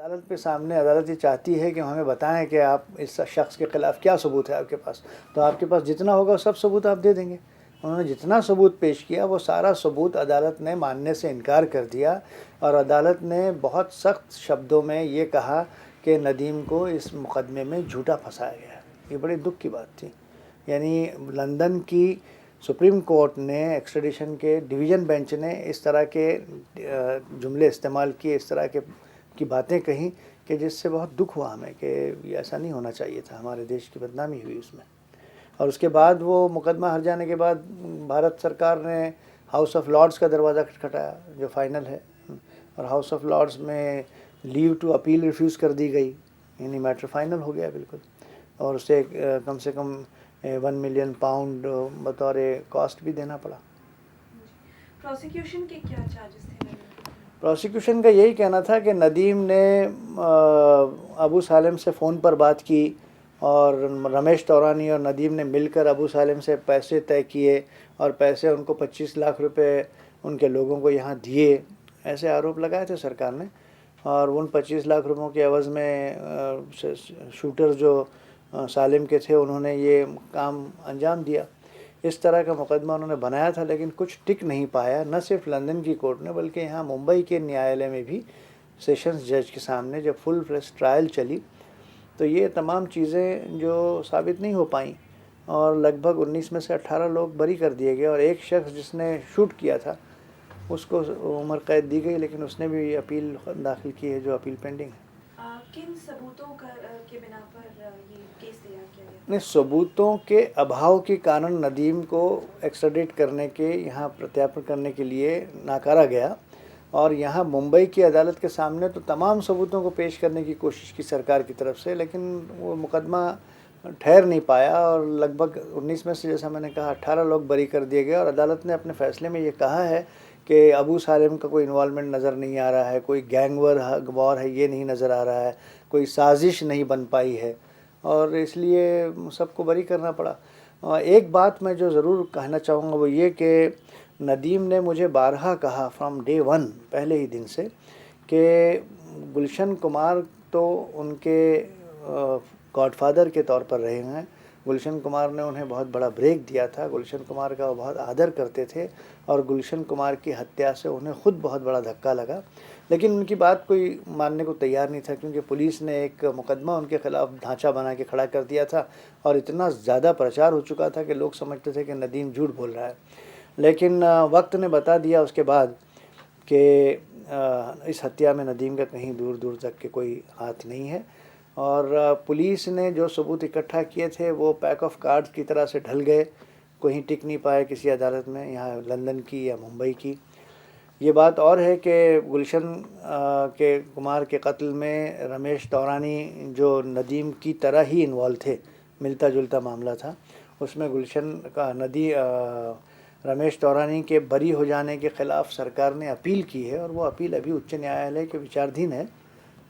अदालत के सामने अदालत ये चाहती है कि हमें बताएं कि आप इस शख्स के ख़िलाफ़ क्या सबूत है आपके पास, तो आपके पास जितना होगा सब सबूत आप दे देंगे। उन्होंने जितना सबूत पेश किया वो सारा सबूत अदालत ने मानने से इनकार कर दिया और अदालत ने बहुत सख्त शब्दों में ये कहा कि नदीम को इस मुकदमे में झूठा फंसाया गया है। ये बड़े दुख की बात थी। यानी लंदन की सुप्रीम कोर्ट ने एक्स्ट्रेडिशन के डिवीज़न बेंच ने इस तरह के जुमले इस्तेमाल किए, इस तरह की बातें कही कि जिससे बहुत दुख हुआ हमें कि ये ऐसा नहीं होना चाहिए था, हमारे देश की बदनामी हुई उसमें। और उसके बाद वो मुकदमा हार जाने के बाद भारत सरकार ने हाउस ऑफ लॉर्ड्स का दरवाज़ा खटखटाया जो फाइनल है, और हाउस ऑफ लॉर्ड्स में लीव टू अपील रिफ्यूज़ कर दी गई, यानी मैटर फाइनल हो गया बिल्कुल। और उसे कम से कम 1 मिलियन पाउंड बतौर कॉस्ट भी देना पड़ा। प्रोसिक्यूशन के क्या चार्जेस थे? प्रोसिक्यूशन का यही कहना था कि नदीम ने अबू सालेम से फ़ोन पर बात की और रमेश तौरानी और नदीम ने मिलकर अबू सालेम से पैसे तय किए और पैसे उनको 25 लाख रुपए उनके लोगों को यहाँ दिए, ऐसे आरोप लगाए थे सरकार ने। और उन 25 लाख रुपयों के एवज़ में शूटर जो सालिम के थे उन्होंने ये काम अंजाम दिया। इस तरह का मुकदमा उन्होंने बनाया था, लेकिन कुछ टिक नहीं पाया, न सिर्फ लंदन की कोर्ट ने बल्कि यहाँ मुंबई के न्यायालय में भी सेशंस जज के सामने जब फुल फ्लेश ट्रायल चली तो ये तमाम चीज़ें जो साबित नहीं हो पाई और लगभग 19 में से 18 लोग बरी कर दिए गए और एक शख्स जिसने शूट किया था उसको उम्र कैद दी गई, लेकिन उसने भी अपील दाखिल की है जो अपील पेंडिंग है। किन सबूतों के बिना पर ये केस तैयार किया गया? नहीं, सबूतों के अभाव के कारण नदीम को एक्स्ट्राडिट करने के यहाँ प्रत्यार्पण करने के लिए नकारा गया और यहाँ मुंबई की अदालत के सामने तो तमाम सबूतों को पेश करने की कोशिश की सरकार की तरफ से, लेकिन वो मुकदमा ठहर नहीं पाया और लगभग 19 में से, जैसा मैंने कहा, 18 लोग बरी कर दिए गए। और अदालत ने अपने फ़ैसले में ये कहा है कि अबू सालेम का कोई इन्वॉल्वमेंट नज़र नहीं आ रहा है, कोई गैंग वॉर है ये नहीं नज़र आ रहा है, कोई साजिश नहीं बन पाई है और इसलिए सबको बरी करना पड़ा। एक बात मैं जो ज़रूर कहना चाहूँगा वो ये कि नदीम ने मुझे बारहा कहा फ्रॉम डे वन, पहले ही दिन से, कि गुलशन कुमार तो उनके गॉडफादर के तौर पर रहे हैं। गुलशन कुमार ने उन्हें बहुत बड़ा ब्रेक दिया था, गुलशन कुमार का वो बहुत आदर करते थे और गुलशन कुमार की हत्या से उन्हें ख़ुद बहुत बड़ा धक्का लगा, लेकिन उनकी बात कोई मानने को तैयार नहीं था क्योंकि पुलिस ने एक मुकदमा उनके ख़िलाफ़ ढांचा बना के खड़ा कर दिया था और इतना ज़्यादा प्रचार हो चुका था कि लोग समझते थे कि नदीम झूठ बोल रहा है। लेकिन वक्त ने बता दिया उसके बाद कि इस हत्या में नदीम का कहीं दूर दूर तक के कोई हाथ नहीं है और पुलिस ने जो सबूत इकट्ठा किए थे वो पैक ऑफ कार्ड्स की तरह से ढल गए, कहीं टिक नहीं पाए किसी अदालत में, यहाँ लंदन की या मुंबई की। ये बात और है कि गुलशन के कुमार के कत्ल में रमेश तौरानी जो नदीम की तरह ही इन्वॉल्व थे, मिलता जुलता मामला था, उसमें गुलशन का रमेश तौरानी के बरी हो जाने के ख़िलाफ़ सरकार ने अपील की है और वो अपील अभी उच्च न्यायालय के विचाराधीन है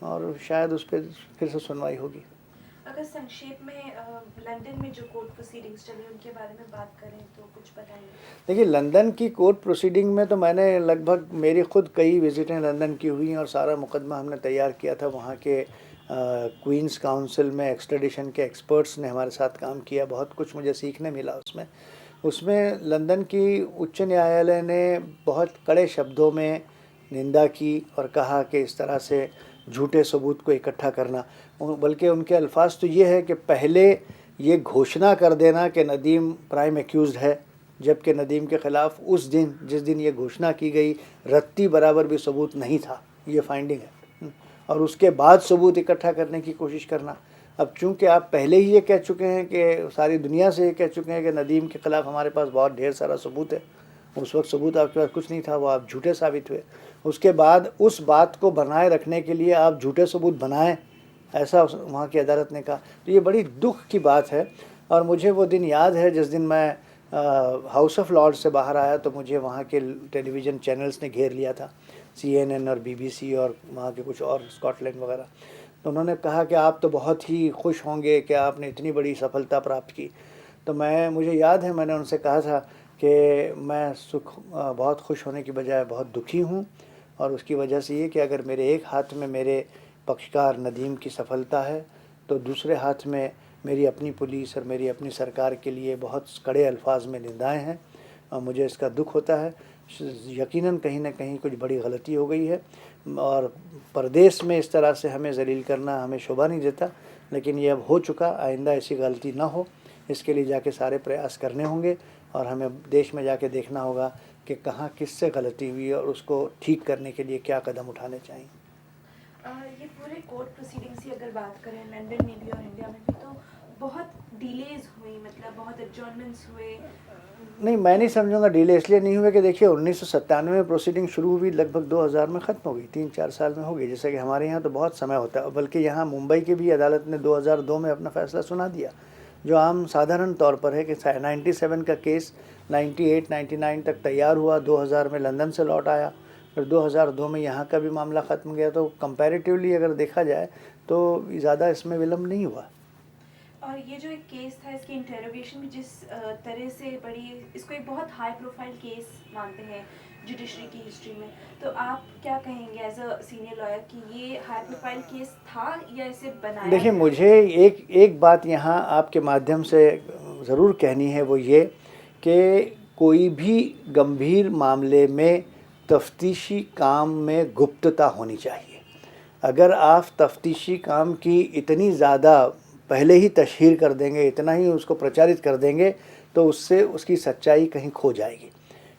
और शायद उस पर फिर से सुनवाई होगी। अगर संक्षेप में लंदन में जो कोर्ट प्रोसीडिंग्स चली उनके बारे में बात करें तो कुछ बताइए। देखिए, लंदन की कोर्ट प्रोसीडिंग में तो मैंने लगभग मेरी ख़ुद कई विज़िटें लंदन की हुई और सारा मुकदमा हमने तैयार किया था। वहाँ के क्वींस काउंसिल में एक्स्ट्रेडिशन के एक्सपर्ट्स ने हमारे साथ काम किया, बहुत कुछ मुझे सीखने मिला उसमें लंदन की उच्च न्यायालय ने बहुत कड़े शब्दों में निंदा की और कहा कि इस तरह से झूठे सबूत को इकट्ठा करना, बल्कि उनके अल्फाज तो ये है कि पहले ये घोषणा कर देना कि नदीम प्राइम एक्यूज़ड है, जबकि नदीम के ख़िलाफ़ उस दिन जिस दिन ये घोषणा की गई रत्ती बराबर भी सबूत नहीं था, ये फाइंडिंग है। और उसके बाद सबूत इकट्ठा करने की कोशिश करना। अब चूँकि आप पहले ही ये कह चुके हैं कि सारी दुनिया से ये कह चुके हैं कि नदीम के ख़िलाफ़ हमारे पास बहुत ढेर सारा सबूत है, उस वक्त सबूत आपके पास कुछ नहीं था, वो आप झूठे साबित हुए। उसके बाद उस बात को बनाए रखने के लिए आप झूठे सबूत बनाएं, ऐसा वहाँ की अदालत ने कहा। तो ये बड़ी दुख की बात है और मुझे वो दिन याद है जिस दिन मैं हाउस ऑफ लॉर्ड्स से बाहर आया तो मुझे वहाँ के टेलीविज़न चैनल्स ने घेर लिया था, CNN और BBC और वहाँ के कुछ और स्कॉटलैंड वगैरह। तो उन्होंने कहा कि आप तो बहुत ही खुश होंगे कि आपने इतनी बड़ी सफलता प्राप्त की। तो मुझे याद है मैंने उनसे कहा था कि मैं बहुत खुश होने की बजाय बहुत दुखी हूँ और उसकी वजह से ये कि अगर मेरे एक हाथ में मेरे पक्षकार नदीम की सफलता है, तो दूसरे हाथ में मेरी अपनी पुलिस और मेरी अपनी सरकार के लिए बहुत कड़े अल्फाज में निंदाएं हैं और मुझे इसका दुख होता है। यकीनन कहीं ना कहीं कुछ बड़ी गलती हो गई है और प्रदेश में इस तरह से हमें ज़लील करना हमें शोभा नहीं देता, लेकिन ये अब हो चुका, आइंदा ऐसी गलती ना हो इसके लिए जाके सारे प्रयास करने होंगे और हमें देश में जाके देखना होगा कि कहाँ किससे गलती हुई है और उसको ठीक करने के लिए क्या कदम उठाने चाहिए। ये पूरे कोर्ट प्रोसीडिंग्स की अगर बात करें लंदन में भी और इंडिया में भी, तो बहुत डिलेज हुई, मतलब बहुत एडजॉर्नमेंट्स हुए। नहीं, मैं नहीं समझूंगा डिले इसलिए नहीं हुए कि देखिए 1997 में प्रोसीडिंग शुरू हुई, लगभग 2000 में ख़त्म हो गई, 3-4 साल में हो गई। जैसे कि हमारे यहाँ तो बहुत समय होता है, बल्कि यहाँ मुंबई की भी अदालत ने 2002 में अपना फ़ैसला सुना दिया, जो आम साधारण तौर पर है कि 97 का केस 98-99 तक तैयार हुआ, 2000 में लंदन से लौट आया, फिर 2002 में यहाँ का भी मामला ख़त्म गया। तो कंपैरेटिवली अगर देखा जाए तो ज़्यादा इसमें विलम्ब नहीं हुआ। और ये जो एक केस था, इसकी इंटेरोगेशन भी जिस तरह से बड़ी, इसको एक बहुत हाई प्रोफाइल केस मानते हैं जुडिशरी की हिस्ट्री में, तो आप क्या कहेंगे एज अ सीनियर लॉयर कि ये हाई प्रोफाइल केस था या इसे बनाया? देखिए, मुझे एक बात यहाँ आपके माध्यम से ज़रूर कहनी है, वो ये कि कोई भी गंभीर मामले में तफ्तीशी काम में गुप्तता होनी चाहिए। अगर आप तफ्तीशी काम की इतनी ज़्यादा पहले ही तशहीर कर देंगे, इतना ही उसको प्रचारित कर देंगे, तो उससे उसकी सच्चाई कहीं खो जाएगी।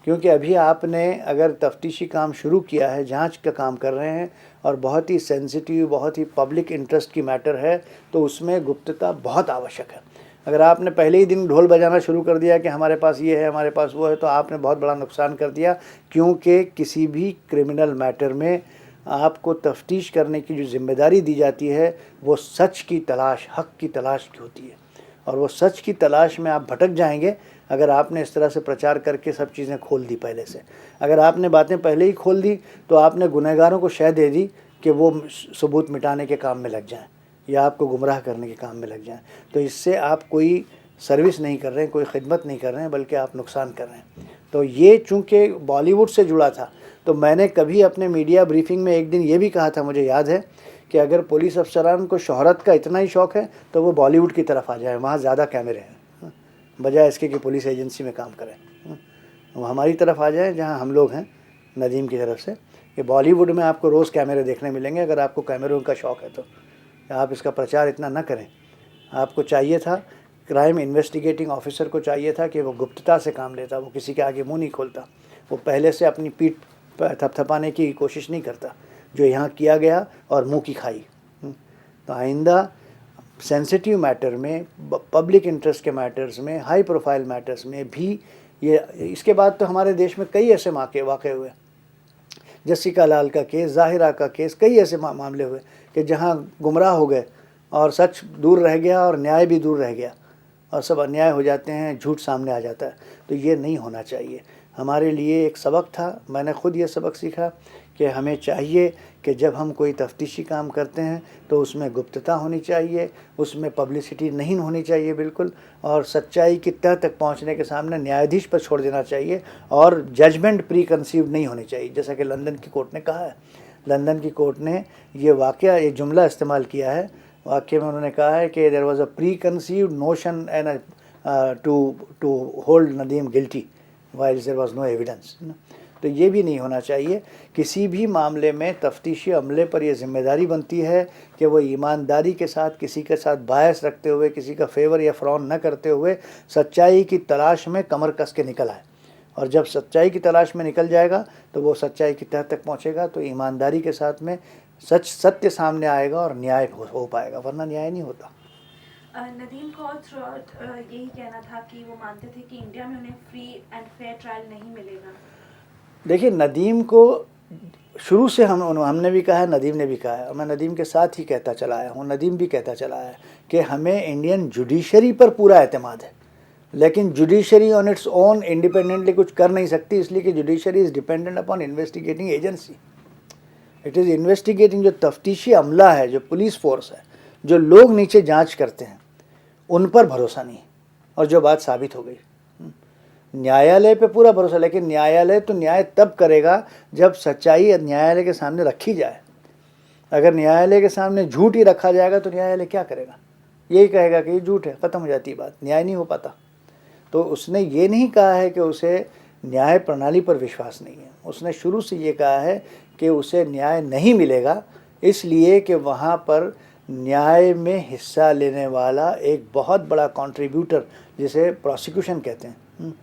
क्योंकि अभी आपने अगर तफ्तीशी काम शुरू किया है, जांच का काम कर रहे हैं और बहुत ही सेंसिटिव, बहुत ही पब्लिक इंटरेस्ट की मैटर है, तो उसमें गुप्तता बहुत आवश्यक है। अगर आपने पहले ही दिन ढोल बजाना शुरू कर दिया कि हमारे पास ये है, हमारे पास वो है, तो आपने बहुत बड़ा नुकसान कर दिया। क्योंकि किसी भी क्रिमिनल मैटर में आपको तफ्तीश करने की जो ज़िम्मेदारी दी जाती है, वो सच की तलाश, हक़ की तलाश की होती है, और वो सच की तलाश में आप भटक जाएंगे अगर आपने इस तरह से प्रचार करके सब चीज़ें खोल दी पहले से। अगर आपने बातें पहले ही खोल दी तो आपने गुनहगारों को शय दे दी कि वो सबूत मिटाने के काम में लग जाएं या आपको गुमराह करने के काम में लग जाएं। तो इससे आप कोई सर्विस नहीं कर रहे हैं, कोई खिदमत नहीं कर रहे हैं, बल्कि आप नुकसान कर रहे हैं। तो ये चूँकि बॉलीवुड से जुड़ा था, तो मैंने कभी अपने मीडिया ब्रीफिंग में एक दिन ये भी कहा था, मुझे याद है, कि अगर पुलिस अफसरान को शोहरत का इतना ही शौक़ है तो वो बॉलीवुड की तरफ आ जाए, वहाँ ज़्यादा कैमरे हैं, बजाय इसके कि पुलिस एजेंसी में काम करें। वो हमारी तरफ आ जाए जहाँ हम लोग हैं, नदीम की तरफ से, कि बॉलीवुड में आपको रोज़ कैमरे देखने मिलेंगे। अगर आपको कैमरों का शौक़ है तो आप इसका प्रचार इतना ना करें। आपको चाहिए था, क्राइम इन्वेस्टिगेटिंग ऑफिसर को चाहिए था कि वो गुप्तता से काम लेता, वो किसी के आगे मुंह नहीं खोलता, वो पहले से अपनी पीठ थपथपाने की कोशिश नहीं करता, जो यहाँ किया गया और मुंह की खाई। तो आइंदा सेंसिटिव मैटर में, पब्लिक इंटरेस्ट के मैटर्स में, हाई प्रोफाइल मैटर्स में भी ये, इसके बाद तो हमारे देश में कई ऐसे वाक़े हुए, जसिका लाल का केस, ज़ाहिरा का केस, कई ऐसे मामले हुए कि जहाँ गुमराह हो गए और सच दूर रह गया और न्याय भी दूर रह गया और सब अन्याय हो जाते हैं, झूठ सामने आ जाता है। तो ये नहीं होना चाहिए। हमारे लिए एक सबक था, मैंने ख़ुद ये सबक सीखा कि हमें चाहिए कि जब हम कोई तफ्तीशी काम करते हैं तो उसमें गुप्तता होनी चाहिए, उसमें पब्लिसिटी नहीं होनी चाहिए बिल्कुल, और सच्चाई की तह तक पहुंचने के सामने न्यायाधीश पर छोड़ देना चाहिए, और जजमेंट प्री कंसीव नहीं होनी चाहिए। जैसा कि लंदन की कोर्ट ने कहा है, लंदन की कोर्ट ने ये जुमला इस्तेमाल किया है, वाक़े में उन्होंने कहा है कि there was a preconceived notion and to hold Nadeem guilty while there was no evidence. तो ये भी नहीं होना चाहिए। किसी भी मामले में तफ्तीशी अमले पर यह जिम्मेदारी बनती है कि वो ईमानदारी के साथ, किसी के साथ बायस रखते हुए, किसी का फेवर या फ्रॉन न करते हुए सच्चाई की तलाश में कमर कस के निकल आए, और जब सच्चाई की तलाश में निकल जाएगा तो वो सच्चाई की तह तक पहुँचेगा, तो ईमानदारी के साथ में सत्य सामने आएगा और न्याय हो पाएगा, वरना न्याय नहीं होता। नदीम को थ्रू आउट यही कहना था कि वो मानते थे कि इंडिया में उन्हें फ्री एंड फेयर ट्रायल नहीं मिलेगा। देखिए, नदीम को शुरू से हमने भी कहा है, नदीम ने भी कहा है, और मैं नदीम के साथ ही कहता चला आया हूँ, नदीम भी कहता चला आया कि हमें इंडियन जुडिशरी पर पूरा एतमाद है, लेकिन judiciary on its own independently कुछ कर नहीं सकती, इसलिए कि judiciary is dependent upon investigating agency. It is investigating, जो तफ्तीशी अमला है, जो पुलिस फोर्स है, जो लोग नीचे जांच करते हैं, उन पर भरोसा नहीं, और जो बात साबित हो गई। न्यायालय पे पूरा भरोसा, लेकिन न्यायालय तो न्याय तब करेगा जब सच्चाई न्यायालय के सामने रखी जाए। अगर न्यायालय के सामने झूठ ही रखा जाएगा तो न्यायालय क्या करेगा? यही कहेगा कि ये झूठ है, ख़त्म हो जाती है बात, न्याय नहीं हो पाता। तो उसने ये नहीं कहा है कि उसे न्याय प्रणाली पर विश्वास नहीं है, उसने शुरू से ये कहा है कि उसे न्याय नहीं मिलेगा, इसलिए कि वहाँ पर न्याय में हिस्सा लेने वाला एक बहुत बड़ा कंट्रीब्यूटर, जिसे प्रोसिक्यूशन कहते हैं,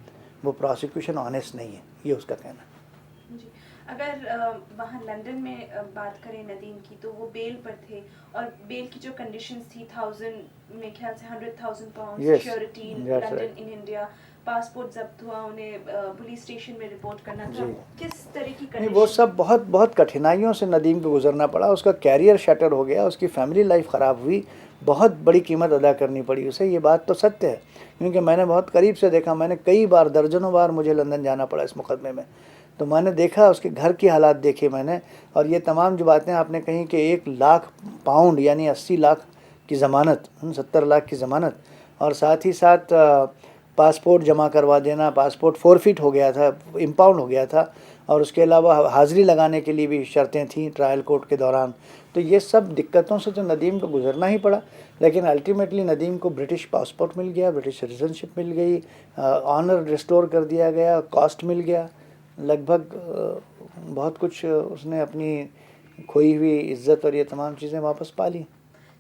वो प्रोसिक्यूशन ऑनेस्ट नहीं है, ये उसका कहना है। जी, अगर वहाँ लंदन में बात करें नदीम की, तो वो बेल पर थे और बेल की जो कंडीशंस थी 1000 मेरे ख्याल से 100,000 pound Yes, surety in that's London right. In India, passport जब्त हुआ, उन्हें पुलिस स्टेशन में रिपोर्ट करना था। जी। किस तरह की नहीं, वो कंडीशन? सब बहुत बहुत कठिनाइयों से नदीम को गुजरना पड़ा, उसका कैरियर शटर हो गया, उसकी फैमिली लाइफ ख़राब हुई, बहुत बड़ी कीमत अदा करनी पड़ी उसे, ये बात तो सत्य है, क्योंकि मैंने बहुत करीब से देखा, मैंने कई बार, दर्जनों बार मुझे लंदन जाना पड़ा इस मुकदमे में, तो मैंने देखा, उसके घर की हालात देखे मैंने, और ये तमाम जो बातें आपने कही कि 1,00,000 पाउंड यानी 80 लाख की ज़मानत, 70 लाख की ज़मानत, और साथ ही साथ पासपोर्ट जमा करवा देना, पासपोर्ट फोरफिट हो गया था, इम्पाउंड हो गया था, और उसके अलावा हाज़िरी लगाने के लिए भी शर्तें थीं ट्रायल कोर्ट के दौरान। तो ये सब दिक्कतों से तो नदीम को गुजरना ही पड़ा, लेकिन अल्टीमेटली नदीम को ब्रिटिश पासपोर्ट मिल गया, ब्रिटिश सिटीजनशिप मिल गई, ऑनर रिस्टोर कर दिया गया, कॉस्ट मिल गया, लगभग बहुत कुछ उसने अपनी खोई हुई इज़्ज़त और ये तमाम चीज़ें वापस पा ली।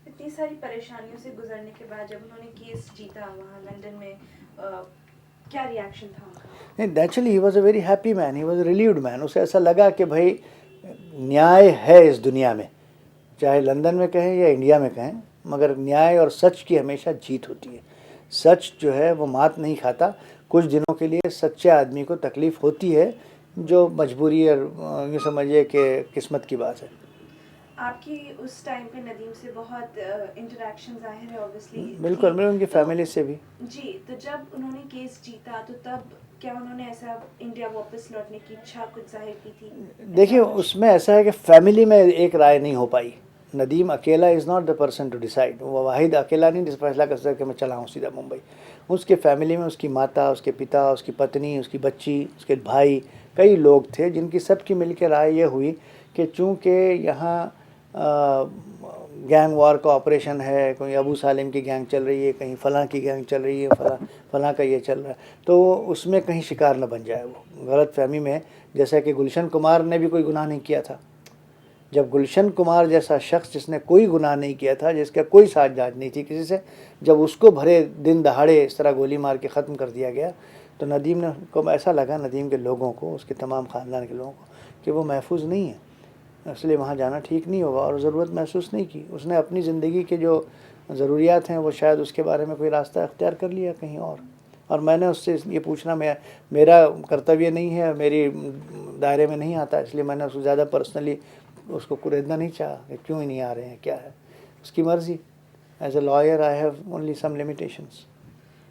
इतनी सारी परेशानियों से गुजरने के बाद जब उन्होंने केस जीता वहाँ लंदन में, क्या रिएक्शन था उनका? नहीं, naturally he was a very happy man, he was a relieved man, उसे ऐसा लगा कि भाई न्याय है इस दुनिया में, चाहे लंदन में कहें या इंडिया में कहें, मगर न्याय और सच की हमेशा जीत होती है। सच जो है वो मात नहीं खाता, कुछ दिनों के लिए सच्चे आदमी को तकलीफ़ होती है, जो मजबूरी और यूँ समझिए कि किस्मत की बात है। आपकी उस टाइम पे नदीम से बहुत इंटरेक्शन जाहिर है ऑब्वियसली बिल्कुल, मैं उनकी फैमिली से भी। जी, तो जब उन्होंने केस जीता तो तब क्या उन्होंने ऐसा इंडिया वापस लौटने की इच्छा कुछ जाहिर की थी? देखिए, उसमें ऐसा है कि फैमिली में एक राय नहीं हो पाई। नदीम अकेला is not the person to decide, वो वाहिद अकेला नहीं जिस फैसला कर सकता कि मैं चला हूँ सीधा मुंबई। उसके फैमिली में उसकी माता, उसके पिता, उसकी पत्नी, उसकी बच्ची, उसके भाई, कई लोग थे जिनकी सबकी मिल के राय ये हुई कि चूँकि यहाँ गैंग वॉर का ऑपरेशन है, कोई अबू सालिम की गैंग चल रही है, कहीं फ़लाँ की गैंग चल रही है, फ़लाँ का ये चल रहा है, तो उसमें कहीं शिकार न बन जाए वो गलत फहमी में। जैसा कि गुलशन कुमार ने भी कोई गुनाह नहीं किया था, जब गुलशन कुमार जैसा शख्स जिसने कोई गुनाह नहीं किया था, जिसका कोई साझेदारी नहीं थी किसी से, जब उसको भरे दिन दहाड़े इस तरह गोली मार के ख़त्म कर दिया गया, तो नदीम ने को ऐसा लगा, नदीम के लोगों को, उसके तमाम ख़ानदान के लोगों को, कि वो महफूज नहीं है, इसलिए वहाँ जाना ठीक नहीं होगा, और ज़रूरत महसूस नहीं की। उसने अपनी ज़िंदगी के जो ज़रूरियात हैं वो शायद उसके बारे में कोई रास्ता अख्तियार कर लिया कहीं और मैंने उससे ये पूछना, मेरा कर्तव्य नहीं है, मेरी दायरे में नहीं आता, इसलिए मैंने उसको ज़्यादा पर्सनली उसको कुरेदना नहीं चाहा कि क्यों ही नहीं आ रहे हैं, क्या है, उसकी मर्ज़ी। As a lawyer I have only some limitations.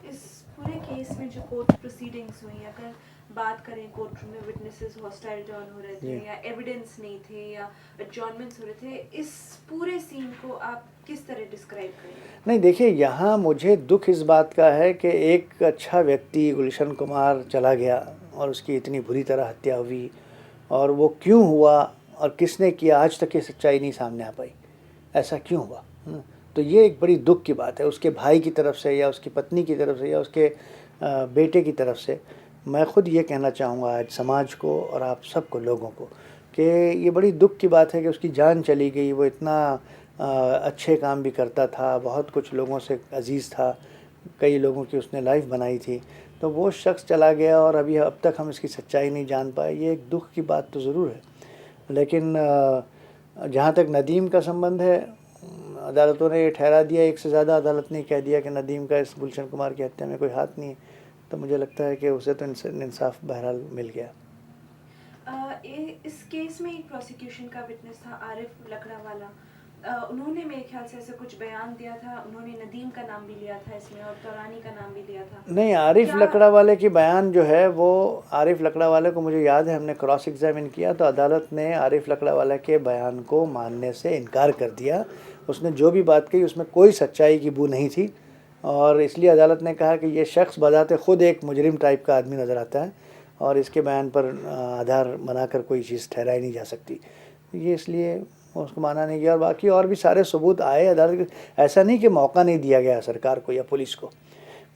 इस पूरे केस में जो कोर्ट प्रोसीडिंग्स हुई, अगर बात करें कोर्ट रूम में विटनेसेस हॉस्टाइल टर्न हो रहे थे या एविडेंस नहीं थे या एडजॉर्नमेंट्स हो रहे थे, इस पूरे सीन को आप किस तरह डिस्क्राइब करेंगे? नहीं, देखिए, यहाँ मुझे दुख इस बात का है कि एक अच्छा व्यक्ति गुलशन कुमार चला गया और उसकी इतनी बुरी तरह हत्या हुई, और वो क्यों हुआ और किसने किया, आज तक ये सच्चाई नहीं सामने आ पाई, ऐसा क्यों हुआ। तो ये एक बड़ी दुख की बात है, उसके भाई की तरफ से या उसकी पत्नी की तरफ से या उसके बेटे की तरफ से। मैं ख़ुद ये कहना चाहूँगा आज समाज को और आप सबको, लोगों को, कि ये बड़ी दुख की बात है कि उसकी जान चली गई। वो इतना अच्छे काम भी करता था, बहुत कुछ लोगों से अज़ीज़ था, कई लोगों की उसने लाइफ बनाई थी, तो वो शख्स चला गया और अभी अब तक हम इसकी सच्चाई नहीं जान पाए। ये एक दुख की बात तो ज़रूर है, लेकिन जहाँ तक नदीम का संबंध है, अदालतों ने ये ठहरा दिया, एक से ज़्यादा अदालत ने कह दिया कि नदीम का इस गुलशन कुमार की हत्या में कोई हाथ नहीं है, तो मुझे लगता है कि उसे तो इंसाफ बहरहाल मिल गया। इस केस में एक प्रोसिक्यूशन का विटनेस था आरिफ लकड़ावाला, उन्होंने मेरे ख्याल से ऐसा कुछ बयान दिया था, उन्होंने नदीम का नाम भी लिया था इसमें और तौरानी का नाम भी लिया था। नहीं, आरिफ लकड़ावाले की बयान जो है वो, आरिफ लकड़ावाले को मुझे याद है हमने क्रॉस एग्जामिन किया तो अदालत ने आरिफ लकड़ावाले के बयान को मानने से इनकार कर दिया। उसने जो भी बात कही उसमें कोई सच्चाई की बू नहीं थी, और इसलिए अदालत ने कहा कि ये शख्स बजाते ख़ुद एक मुजरिम टाइप का आदमी नज़र आता है और इसके बयान पर आधार बनाकर कोई चीज़ ठहराई नहीं जा सकती। ये इसलिए उसको माना नहीं गया। और बाकी और भी सारे सबूत आए अदालत के। ऐसा नहीं कि मौका नहीं दिया गया सरकार को या पुलिस को,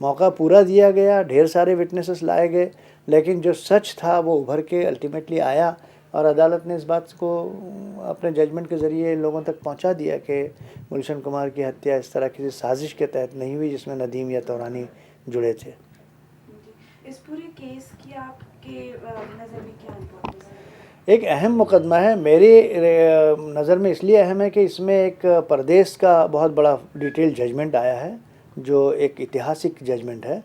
मौका पूरा दिया गया, ढेर सारे विटनेसेस लाए गए, लेकिन जो सच था वो उभर के अल्टीमेटली आया और अदालत ने इस बात को अपने जजमेंट के ज़रिए लोगों तक पहुंचा दिया कि गुलशन कुमार की हत्या इस तरह किसी साजिश के तहत नहीं हुई जिसमें नदीम या तौरानी जुड़े थे। इस पूरे केस की आपके नज़र में क्या इम्पोर्टेंस है? एक अहम मुकदमा है, मेरी नज़र में इसलिए अहम है कि इसमें एक प्रदेश का बहुत बड़ा डिटेल जजमेंट आया है जो एक ऐतिहासिक जजमेंट है,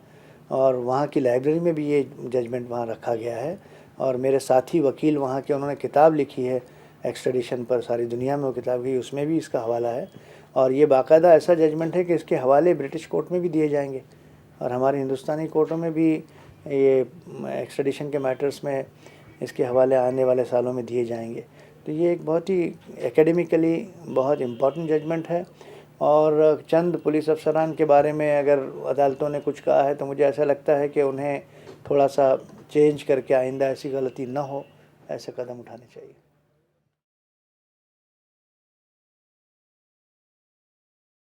और वहाँ की लाइब्रेरी में भी ये जजमेंट वहाँ रखा गया है। और मेरे साथी वकील वहाँ के, उन्होंने किताब लिखी है एक्स्ट्रेडिशन पर, सारी दुनिया में वो किताब की, उसमें भी इसका हवाला है। और ये बाकायदा ऐसा जजमेंट है कि इसके हवाले ब्रिटिश कोर्ट में भी दिए जाएंगे और हमारे हिंदुस्तानी कोर्टों में भी ये एक्स्ट्रेडिशन के मैटर्स में इसके हवाले आने वाले सालों में दिए जाएंगे। तो ये एक बहुत ही एकेडमिकली बहुत इम्पॉर्टेंट जजमेंट है। और चंद पुलिस अफसरान के बारे में अगर अदालतों ने कुछ कहा है तो मुझे ऐसा लगता है कि उन्हें थोड़ा सा चेंज करके आइंदा ऐसी गलती ना हो, ऐसे कदम उठाने चाहिए।